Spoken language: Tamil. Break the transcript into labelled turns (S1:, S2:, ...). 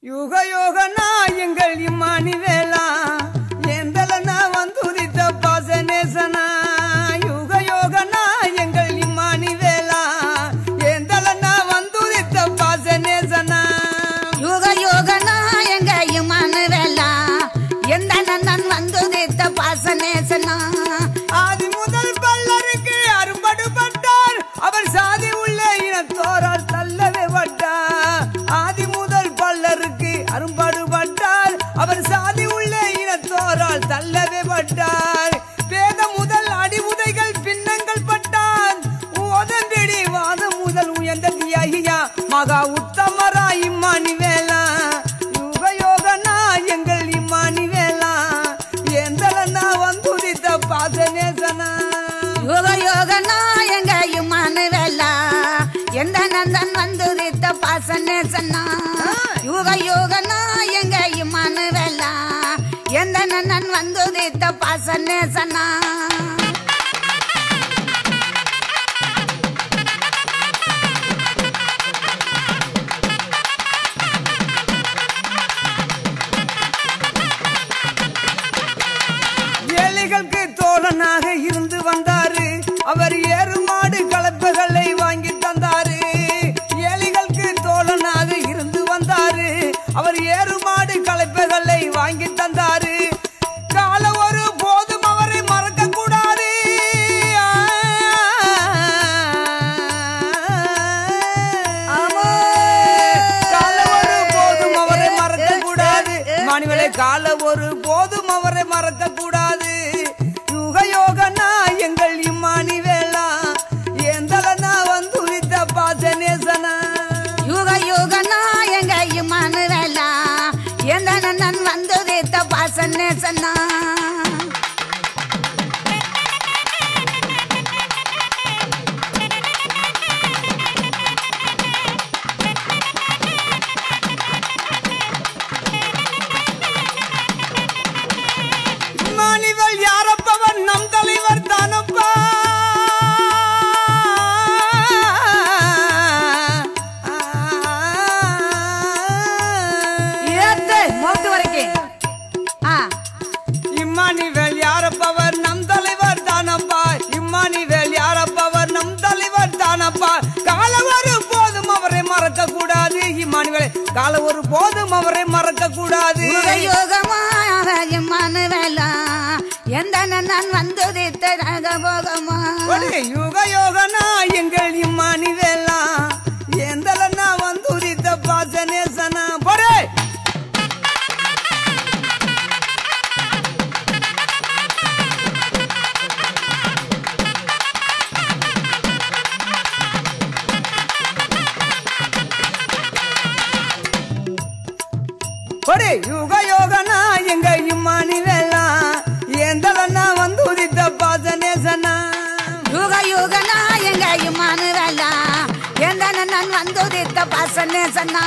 S1: யுக யோகனா எங்கள் இம்மானுவேலா எந்தலனா வந்துதித்த பாசநேசனா யுக யோகனா எங்கள் இம்மானுவேலா எந்தலனா வந்துதித்த பாசநேசனா
S2: யுக யோகனா எங்க இம்மானுவேலா எந்தலன் வந்துதித்த பாசநேசனா
S1: ஆதி முதல் பல்லருக்கு அரும்படுபட்டார் அவர் சாதி உள்ள இனத்தோரால் தள்ளவே பட்டார் ஆதி முதல் பல்லருக்கு அரும்படுபட்டார் அவர் சாதி உள்ள இனத்தோரால் தள்ளவே பட்டார் வேத முதல் அடிமுதைகள் பின்னங்கள் பட்டார் ஓதம்பிடி வாதம் முதல் உயர்ந்த தியாகியா மகா உத்தமரா இம்மானுவேலா யுக யோகனா எங்கள் இம்மானுவேலா எந்தலனா வந்துதித்த பாசநேசனா
S2: யுக யோகனா எங்க இம்மானுவேலா எந்த நந்தன் வந்துதித்த பாசநேசனா யுக யோகனா எங்க இம்மானுவேலா எந்த நந்தன் வந்துதித்த பாசநேசனா
S1: ஏழைகளுக்கு தோழனாக இருந்து வந்தாரு அவர் ஏறுமாடு கலப்பைகளை வாங்கி தந்தாரு ஏழைகளுக்கு தோழனாக இருந்து வந்தாரு அவர் ஏறுமாடு கலப்பைகளை வாங்கி தந்தாரு கால ஒரு போதும் அவரை மறக்க கூடாது கால ஒரு போதும் அவரை மறக்க கூடாது மாணிவலை கால ஒரு போதும் அவரை மறக்க கூடாது யுக யோகனா எங்கள் இம்மானுவேலா எந்தலனா வந்துதித்த பாசநேசனா
S2: யுக யோகனா எங்க இம்மானுவேலா எந்த நந்தன் வந்துதித்த பாசநேசனா
S1: இம்மானுவேல் யாரப்பவன் நம் தலைவர் தானப்பா
S2: மோட்டு வரைக்கும்
S1: இம்மானுவேல் யாரப்பவர் நம் தலைவர் தானப்பா இம்மானுவேல் யாரப்பவர் நம் தலைவர் தானப்பா கால ஒரு போதும் அவரை மறக்க கூடாது இம்மானுவேல் கால ஒரு போதும் அவரை மறக்க கூடாது
S2: யுக யோகமா இம்மானுவேலா எந்த நந்தன் வந்துதித்த ரகபோகமா
S1: யுக யோகனா எங்கள் இம்மானுவேலா எந்தலனா வந்துதித்த பாசநேசனா போரே யுக யோகனா எங்க இம்மானுவேலா எந்தலனா வந்துதித்த பாசநேசனா
S2: யுக யோகனா எங்க இம்மானுவேலா எந்த நந்தன் வந்துதித்த பாசநேசனா